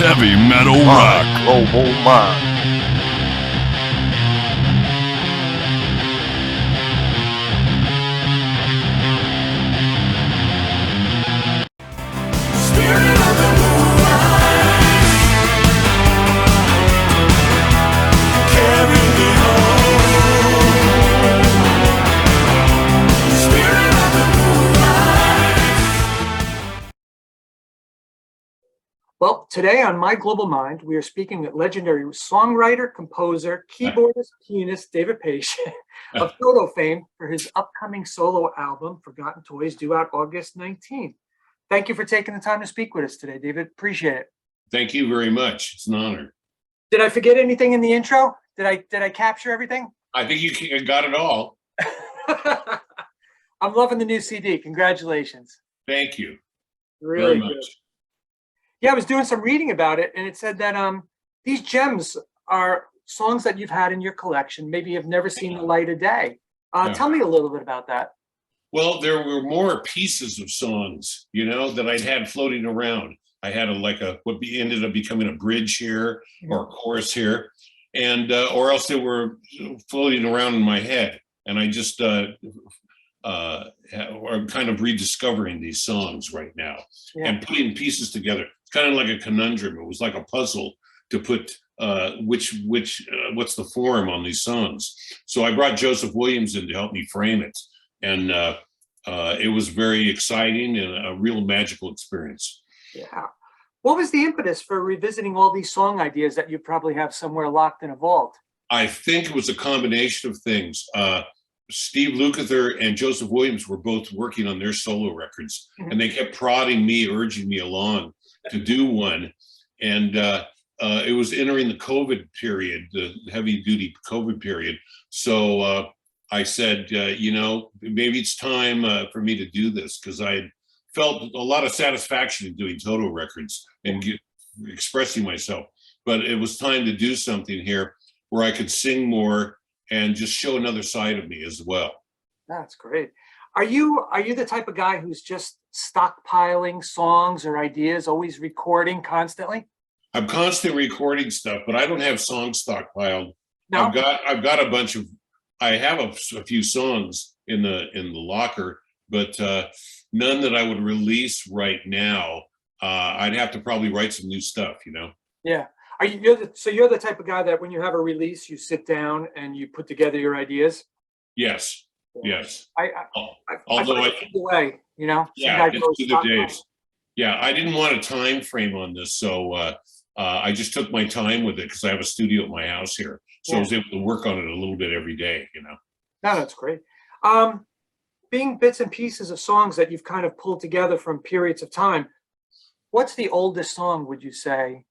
Heavy metal rock. Global mind. Well, today on My Global Mind, we are speaking with legendary songwriter, composer, keyboardist, pianist David Paich of Toto fame for his upcoming solo album, Forgotten Toys, due out August 19th. Thank you for taking the time to speak with us today, David. Appreciate it. Thank you very much. It's an honor. Did I forget anything in the intro? Did I capture everything? I think you got it all. I'm loving the new CD. Congratulations. Thank you. Really very good. much. Yeah, I was doing some reading about it, and it said that these gems are songs that you've had in your collection, maybe have nenever seen the light of day. Yeah. Tell me a little bit about that. Well, there were more pieces of songs, that I'd had floating around. I had what ended up becoming a bridge here or a chorus here, and or else they were floating around in my head, and I just I'm kind of rediscovering these songs right now and putting pieces together. It's kind of like a conundrum. It was like a puzzle to put what's the form on these songs. So I brought Joseph Williams in to help me frame it, and it was very exciting and a real magical experience. Yeah. What was the impetus for revisiting all these song ideas that you probably have somewhere locked in a vault? I think it was a combination of things. Steve Lukather and Joseph Williams were both working on their solo records, and they kept prodding me, urging me along to do one. And it was entering the COVID period, the heavy duty COVID period. So I said, maybe it's time for me to do this, because I felt a lot of satisfaction in doing Toto records and expressing myself. But it was time to do something here where I could sing more and just show another side of me as well. That's great. Are you the type of guy who's just stockpiling songs or ideas, always recording constantly? I'm constantly recording stuff, but I don't have songs stockpiled. No? I've got a bunch of. I have a few songs in the locker, but none that I would release right now. I'd have to probably write some new stuff. Yeah. You're the type of guy that when you have a release, you sit down and you put together your ideas? Yes. Yes. Although I the way, Yeah, it's through the days. Yeah, I didn't want a time frame on this, so I just took my time with it because I have a studio at my house here, so I was able to work on it a little bit every day. No, that's great. Being bits and pieces of songs that you've kind of pulled together from periods of time, what's the oldest song, would you say?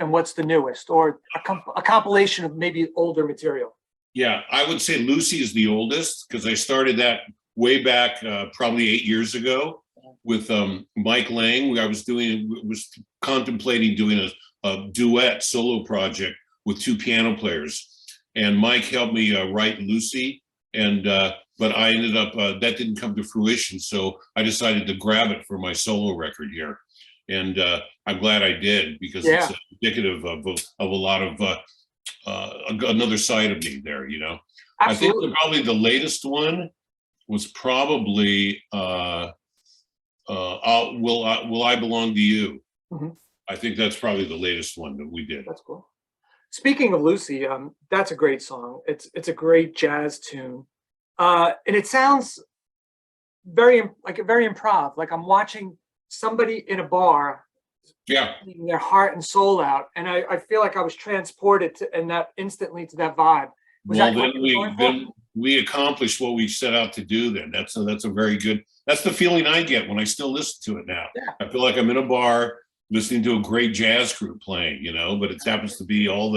And what's the newest, or a compilation of maybe older material? Yeah, I would say Lucy is the oldest, because I started that way back probably 8 years ago with Mike Lang. I was contemplating doing a duet solo project with two piano players, and Mike helped me write Lucy, and but I ended up that didn't come to fruition, so I decided to grab it for my solo record here. And I'm glad I did, because it's indicative of a lot of another side of me there. Absolutely. I think probably the latest one was probably "Will I Belong to You." I think that's probably the latest one that we did. That's cool. Speaking of Lucy, that's a great song. It's a great jazz tune, and it sounds very improv. Like I'm watching somebody in a bar, getting their heart and soul out, and I feel like I was transported instantly to that vibe. Then we accomplished what we set out to do. Then that's a very good. That's the feeling I get when I still listen to it now. Yeah. I feel like I'm in a bar listening to a great jazz group playing, but it happens to be all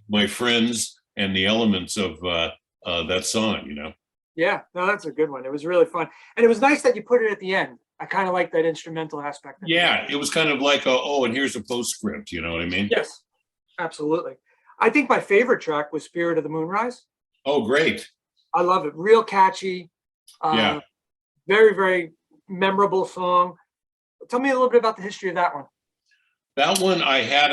my friends and the elements of that song. Yeah, no, that's a good one. It was really fun, and it was nice that you put it at the end. I kind of like that instrumental aspect. Yeah, it was kind of like, and here's a postscript, you know what I mean? Yes, absolutely. I think my favorite track was Spirit of the Moonrise. Oh, great. I love it. Real catchy. Very, very memorable song. Tell me a little bit about the history of that one. That one I had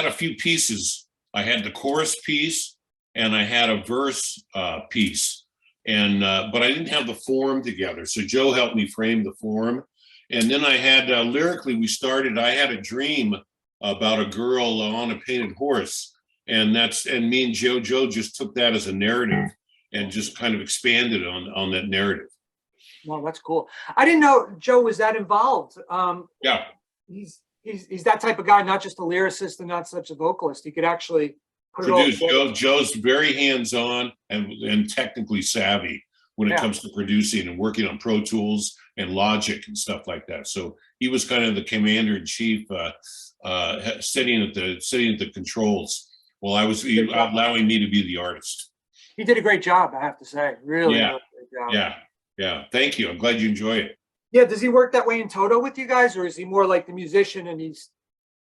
a few pieces. I had the chorus piece and I had a verse piece, and but I didn't have the form together. So Joe helped me frame the form, and then I had lyrically. I had a dream about a girl on a painted horse, and me and Joe just took that as a narrative and just kind of expanded on that narrative. Well, that's cool. I didn't know Joe was that involved. Yeah. He's that type of guy, not just a lyricist and not such a vocalist. He could actually put it all Produce. together. Joe's very hands-on and technically savvy when it comes to producing and working on Pro Tools and Logic and stuff like that. So he was kind of the commander in chief, sitting at the controls while I was allowing me to be the artist. He did a great job, I have to say. Really, Yeah. really great job. Yeah. Thank you. I'm glad you enjoy it. Yeah, does he work that way in Toto with you guys, or is he more like the musician and he's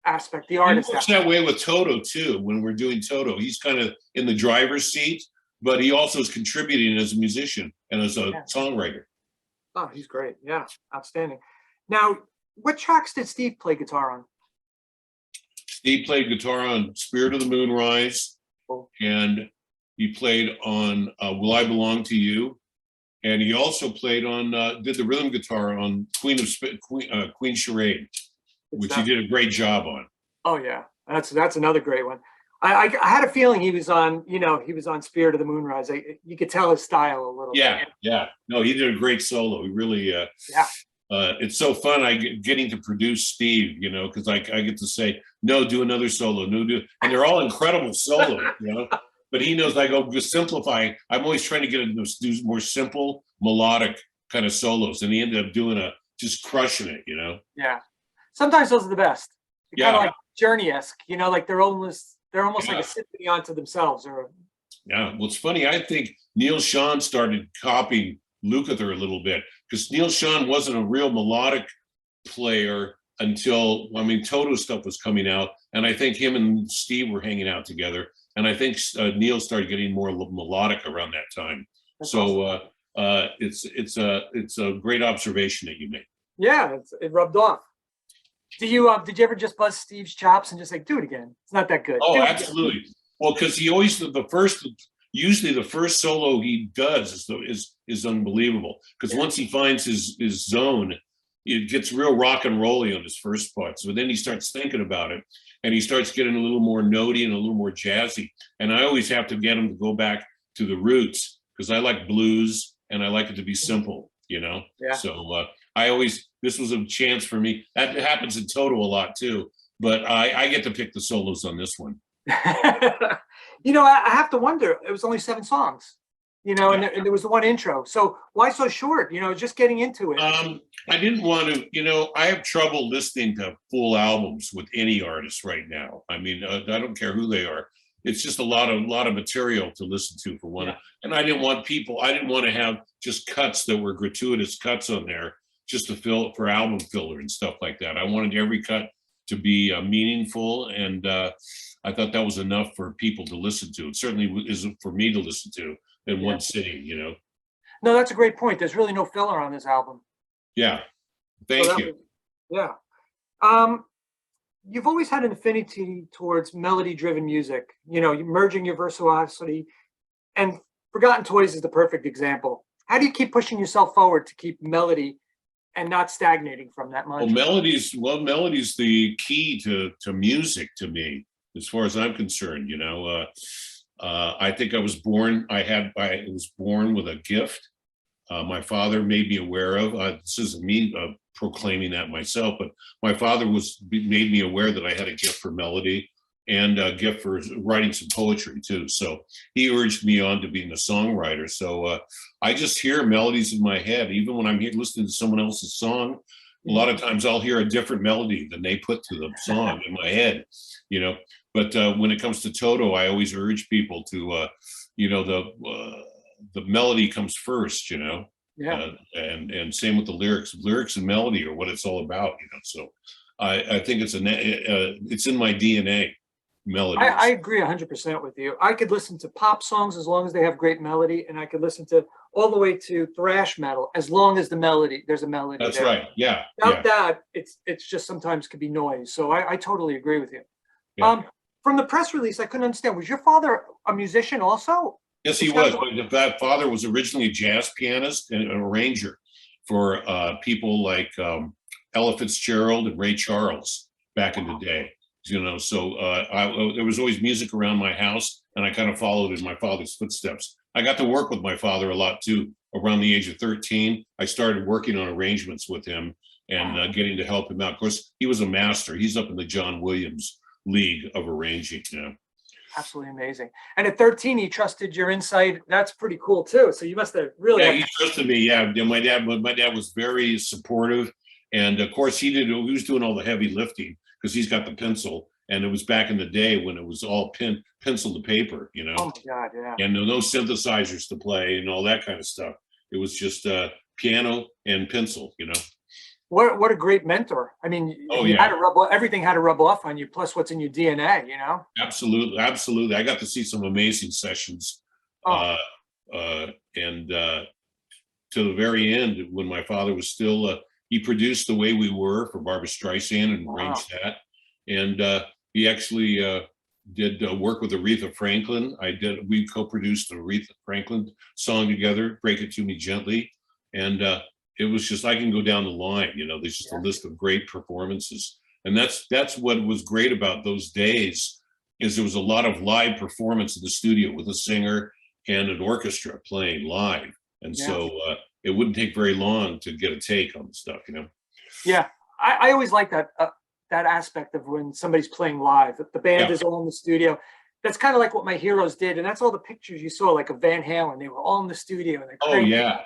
the artist? He works that way with Toto too. When we're doing Toto, he's kind of in the driver's seat, but he also is contributing as a musician and as a songwriter. Oh, he's great. Yeah, outstanding. Now, what tracks did Steve play guitar on? Steve played guitar on Spirit of the Moonrise, and he played on Will I Belong to You? And he also played on, did the rhythm guitar on Queen Charade, which he did a great job on. Oh yeah, that's another great one. I had a feeling he was on, he was on Spirit of the Moonrise. You could tell his style a little bit. Yeah. No, he did a great solo. He really, it's so fun getting to produce Steve, because I get to say, no, do another solo, and they're all incredible solos, But he knows I go simplify. I'm always trying to get him to do more simple, melodic kind of solos, and he ended up doing just crushing it, Yeah. Sometimes those are the best. Yeah. Kind of like Journey-esque, like they're almost like a symphony onto themselves. Yeah. Well, it's funny. I think Neil Sean started copying Lukather a little bit, because Neil Sean wasn't a real melodic player until Toto stuff was coming out, and I think him and Steve were hanging out together. And I think Neil started getting more melodic around that time. That's so awesome. It's a great observation that you made. Yeah, it rubbed off. Did you ever just bust Steve's chops and just like, do it again? It's not that good. Oh, absolutely. Well, because he always usually the first solo he does is unbelievable. Because once he finds his zone, it gets real rock and rolly on his first part. So then he starts thinking about it, and he starts getting a little more notey and a little more jazzy. And I always have to get him to go back to the roots, because I like blues and I like it to be simple, Yeah. So this was a chance for me. That happens in Toto a lot too, but I get to pick the solos on this one. I have to wonder, it was only 7 songs. And there was one intro. So why so short? Just getting into it. I didn't want to, I have trouble listening to full albums with any artist right now. I don't care who they are. It's just a lot of material to listen to for one. Yeah. And I didn't want to have just cuts that were gratuitous cuts on there just to fill for album filler and stuff like that. I wanted every cut to be meaningful, and I thought that was enough for people to listen to. It certainly isn't for me to listen to in one sitting, No, that's a great point. There's really no filler on this album. Yeah. Thank you. You've always had an affinity towards melody-driven music, merging your virtuosity, and Forgotten Toys is the perfect example. How do you keep pushing yourself forward to keep melody and not stagnating from that much? Well, melody's the key to music to me, as far as I'm concerned. I think I was born with a gift. My father made me aware of. This isn't me proclaiming that myself, but my father made me aware that I had a gift for melody and a gift for writing some poetry too. So he urged me on to being a songwriter. So I just hear melodies in my head, even when I'm listening to someone else's song. A lot of times I'll hear a different melody than they put to the song in my head, But when it comes to Toto, I always urge people to, the melody comes first, Yeah. And same with the lyrics. Lyrics and melody are what it's all about, So I think it's in my DNA. Melody. I agree 100% with you. I could listen to pop songs as long as they have great melody, and I could listen to all the way to thrash metal, as long as there's a melody That's there. right. Yeah. Without that, it's just sometimes could be noise. So I totally agree with you. Yeah. From the press release, I couldn't understand. Was your father a musician also? Yes, he was. But that father was originally a jazz pianist and an arranger for people like Ella Fitzgerald and Ray Charles back in the day. You know, so there was always music around my house, and I kind of followed in my father's footsteps. I got to work with my father a lot too. Around the age of 13, I started working on arrangements with him and getting to help him out. Of course, he was a master. He's up in the John Williams League of arranging. You know. Absolutely amazing. And at 13, he trusted your insight. That's pretty cool too. So you must have really. Yeah, he trusted me. Yeah, my dad was very supportive, and of course he was doing all the heavy lifting because he's got the pencil, and it was back in the day when it was all pencil to paper, you know. Oh my God, yeah. And no synthesizers to play and all that kind of stuff. It was just piano and pencil, you know. What a great mentor. I mean, everything had to rub off on you, plus what's in your DNA, you know? Absolutely, absolutely. I got to see some amazing sessions. And to the very end, when my father was still, he produced The Way We Were for Barbra Streisand and arranged that. And he actually did work with Aretha Franklin. We co-produced an Aretha Franklin song together, Break It To Me Gently. And it was just, I can go down the line, you know, there's just a list of great performances. And that's what was great about those days, is there was a lot of live performance in the studio with a singer and an orchestra playing live. And so it wouldn't take very long to get a take on the stuff, you know? Yeah, I always like that aspect of when somebody's playing live, the band is all in the studio. That's kind of like what my heroes did. And that's all the pictures you saw, like of Van Halen, they were all in the studio. And oh yeah,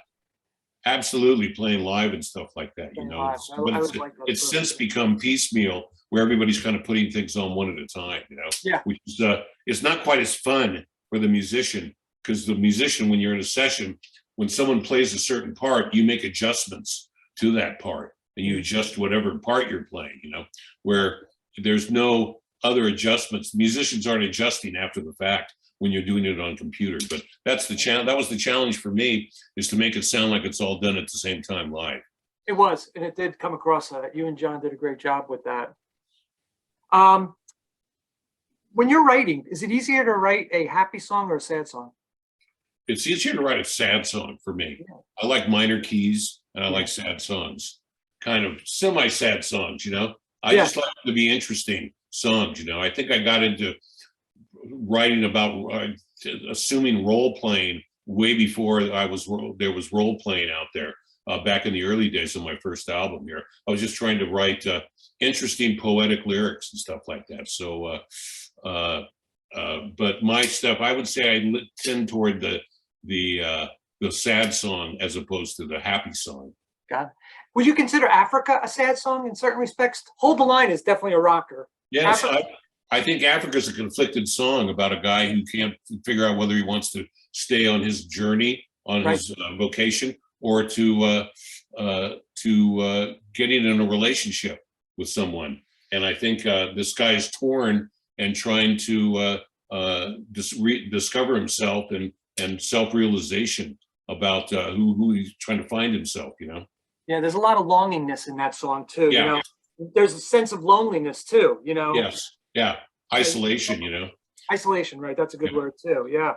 absolutely, playing live and stuff like that, you know. But it's since become piecemeal, where everybody's kind of putting things on one at a time, you know. Yeah. Which is it's not quite as fun for the musician, because the musician, when you're in a session, when someone plays a certain part, you make adjustments to that part, and you adjust whatever part you're playing, you know, where there's no other adjustments. Musicians aren't adjusting after the fact when you're doing it on computer. But that's the challenge. That was the challenge for me, is to make it sound like it's all done at the same time live. It was, and it did come across that. You and John did a great job with that. When you're writing, is it easier to write a happy song or a sad song? It's easier to write a sad song for me. Yeah. I like minor keys, and I like sad songs, kind of semi-sad songs, you know. I just like them to be interesting songs, you know. I think I got into writing about assuming role playing way before there was role playing out there, back in the early days of my first album here. I was just trying to write interesting poetic lyrics and stuff like that. So but my stuff, I would say I tend toward the sad song as opposed to the happy song. Got it. Would you consider Africa a sad song in certain respects? Hold the Line is definitely a rocker. Yes, I think Africa is a conflicted song about a guy who can't figure out whether he wants to stay on his journey, on his vocation, or to getting in a relationship with someone. And I think this guy is torn and trying to discover himself and self-realization about who he's trying to find himself, you know? Yeah, there's a lot of longingness in that song too, you know? There's a sense of loneliness too, you know? Yes, yeah, isolation, you know? Isolation, right, that's a good word too, yeah.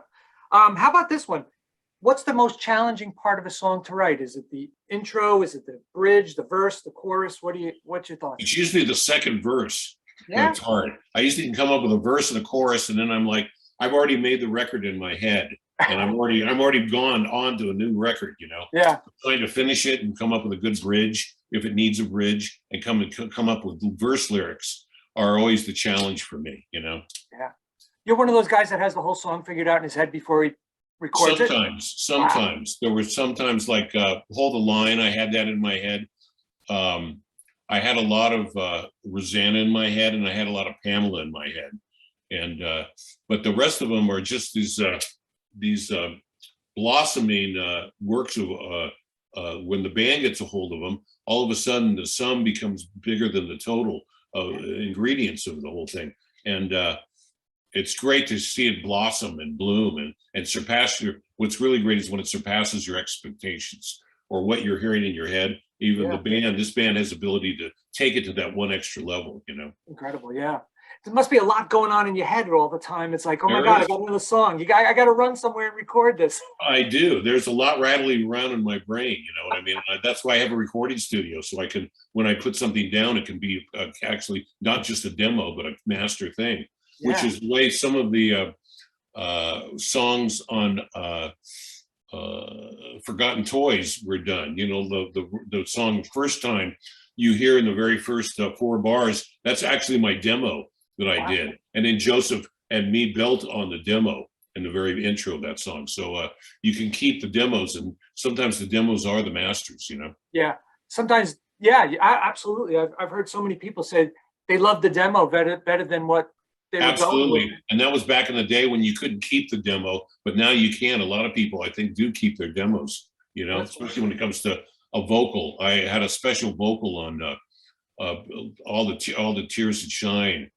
How about this one? What's the most challenging part of a song to write? Is it the intro? Is it the bridge, the verse, the chorus? What's your thoughts? It's usually the second verse. Yeah, it's hard. I usually can come up with a verse and a chorus, and then I'm like, I've already made the record in my head, and I'm already gone on to a new record, you know. Yeah. I'm trying to finish it and come up with a good bridge if it needs a bridge, and come up with verse lyrics are always the challenge for me, you know. Yeah. You're one of those guys that has the whole song figured out in his head before he records it? Sometimes. Wow. There were sometimes like Hold the Line, I had that in my head. I had a lot of Rosanna in my head, and I had a lot of Pamela in my head. And but the rest of them are just these blossoming works of when the band gets a hold of them, all of a sudden the sum becomes bigger than the total of ingredients of the whole thing. And it's great to see it blossom and bloom and surpass what's really great is when it surpasses your expectations or what you're hearing in your head. Even this band has ability to take it to that one extra level, you know. Incredible, yeah. There must be a lot going on in your head all the time. It's like, oh my There God, is. I got another song. I got to run somewhere and record this. I do. There's a lot rattling around in my brain, you know what I mean? That's why I have a recording studio, so I can, when I put something down, it can be actually not just a demo, but a master thing, which is the way some of the songs on Forgotten Toys were done. You know, the song First Time you hear in the very first 4 bars, that's actually my demo that I did. And then Joseph and me built on the demo in the very intro of that song. So you can keep the demos, and sometimes the demos are the masters, you know? Yeah, sometimes, yeah, absolutely. I've heard so many people say they love the demo better than what they were going with. Absolutely. And that was back in the day when you couldn't keep the demo, but now you can. A lot of people, I think, do keep their demos, you know, especially when it comes to a vocal. I had a special vocal on all the Tears That Shine.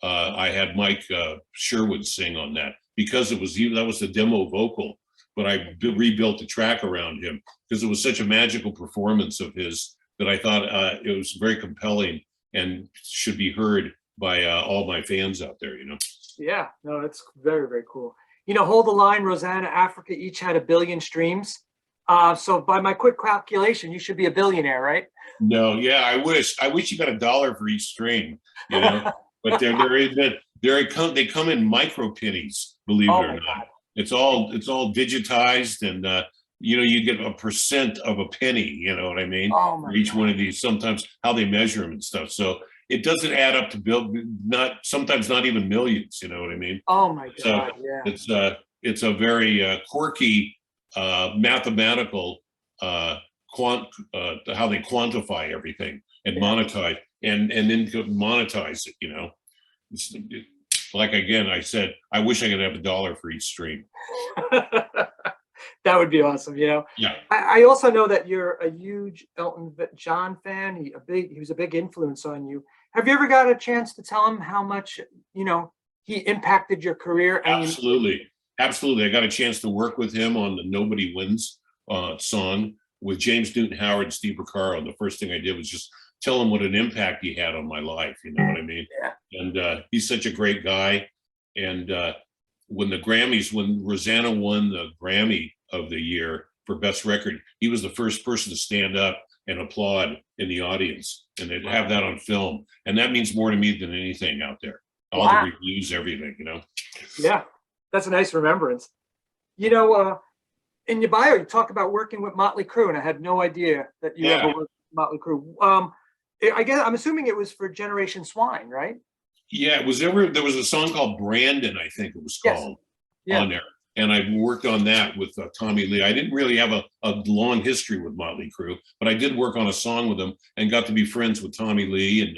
I had Mike Sherwood sing on that because that was the demo vocal, but I rebuilt the track around him because it was such a magical performance of his that I thought it was very compelling and should be heard by all my fans out there, you know? Yeah, no, it's very, very cool. You know, Hold the Line, Rosanna, Africa each had 1 billion streams. So by my quick calculation, you should be a billionaire, right? No, yeah, I wish you got $1 for each stream, you know? But they come in micro pennies, believe it or not. God. It's all digitized, and you know, you get a percent of a penny, you know what I mean? For each one of these, sometimes how they measure them and stuff. So it doesn't add up to sometimes not even millions, you know what I mean? Oh my God, yeah. It's a very quirky mathematical how they quantify everything and monetize and then monetize it, you know. Like, again, I said, I wish I could have $1 for each stream. That would be awesome, you know. Yeah. I also know that you're a huge Elton John fan. He was a big influence on you. Have you ever got a chance to tell him how much, you know, he impacted your career? Absolutely. Absolutely. I got a chance to work with him on the Nobody Wins song with James Newton Howard and Steve Lukather. The first thing I did was just tell him what an impact he had on my life. You know what I mean? Yeah. And he's such a great guy. And when Rosanna won the Grammy of the year for Best Record, he was the first person to stand up and applaud in the audience. And they'd have that on film. And that means more to me than anything out there. All the reviews, everything, you know? Yeah. That's a nice remembrance. You know, in your bio, you talk about working with Motley Crue, and I had no idea that you ever worked with Motley Crue. I guess I'm assuming it was for Generation Swine, right? Yeah, there was a song called Brandon, I think it was called, on there. And I worked on that with Tommy Lee. I didn't really have a long history with Motley Crue, but I did work on a song with them and got to be friends with Tommy Lee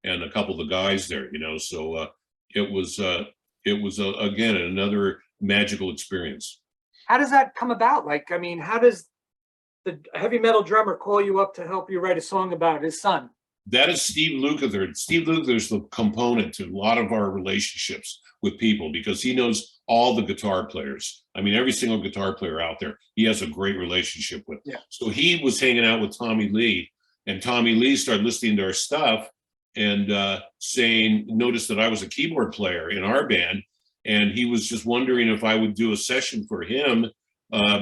and a couple of the guys there, you know. So it was again another magical experience. How does that come about? Like, I mean, how does the heavy metal drummer call you up to help you write a song about his son? That is Steve Lukather. Steve Lukather is the component to a lot of our relationships with people because he knows all the guitar players. I mean, every single guitar player out there, he has a great relationship with. Yeah. So he was hanging out with Tommy Lee, and Tommy Lee started listening to our stuff and noticed that I was a keyboard player in our band. And he was just wondering if I would do a session for him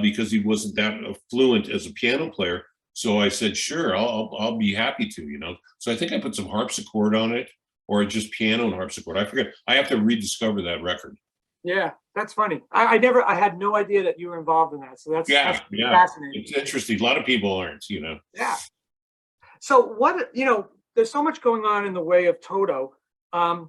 because he wasn't that fluent as a piano player. So I said, sure, I'll be happy to, you know. So I think I put some harpsichord on it, or just piano and harpsichord. I forget. I have to rediscover that record. Yeah, that's funny. I had no idea that you were involved in that. So that's fascinating. It's interesting. A lot of people aren't, you know. Yeah. So there's so much going on in the way of Toto. I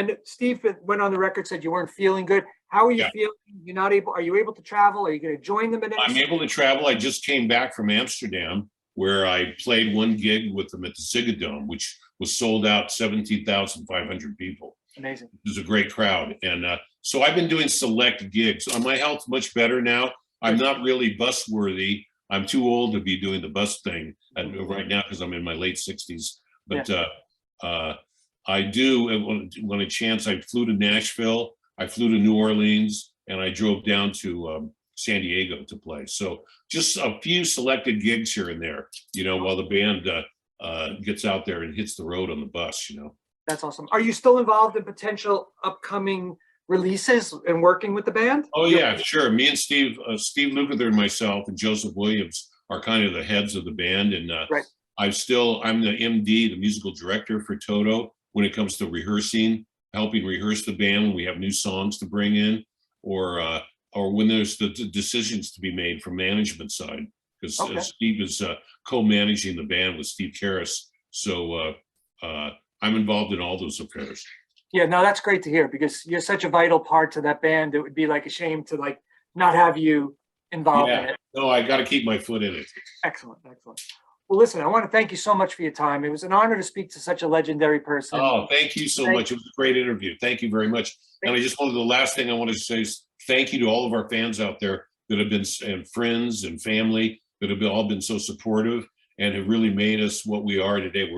know Steve went on the record, said you weren't feeling good. How are you feeling? Are you able to travel? Are you going to join them? I'm able to travel. I just came back from Amsterdam, where I played one gig with them at the Sigadome, which was sold out, 17,500 people. Amazing. It was a great crowd. And so I've been doing select gigs. My health's much better now. I'm not really bus worthy. I'm too old to be doing the bus thing right now because I'm in my late 60s. But I do. And when a chance, I flew to Nashville, I flew to New Orleans, and I drove down to San Diego to play. So just a few selected gigs here and there, while the band gets out there and hits the road on the bus. That's awesome. Are you still involved in potential upcoming releases and working with the band? Oh yeah, sure. Me and Steve Lukather and myself and Joseph Williams are kind of the heads of the band, and Right. I'm the MD, the musical director for Toto when it comes to rehearsing, helping rehearse the band when we have new songs to bring in, or when there's the decisions to be made from management side, because Okay. Steve is co-managing the band with Steve Karras. So I'm involved in all those affairs. Yeah, no, that's great to hear because you're such a vital part to that band. It would be like a shame to like not have you involved in it. No, I got to keep my foot in it. Excellent, excellent. Well, listen, I want to thank you so much for your time. It was an honor to speak to such a legendary person. Oh, thank you so much. It was a great interview. Thank you very much. And I just wanted, the last thing I want to say is thank you to all of our fans out there that have been, and friends and family that have all been so supportive and have really made us what we are today.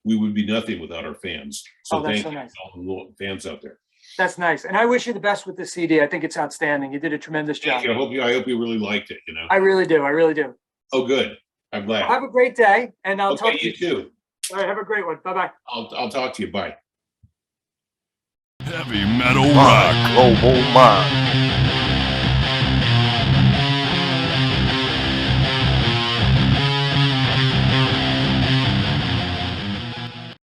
We would be nothing without our fans. So that's thank so you nice. to all the fans out there. That's nice. And I wish you the best with the CD. I think it's outstanding. You did a tremendous job. Thank you. I hope you really liked it, I really do. I really do. Oh, good. I'm glad. Have a great day, and I'll talk to you too. All right, have a great one. Bye-bye. I'll talk to you. Bye. Heavy metal rock. Global mind.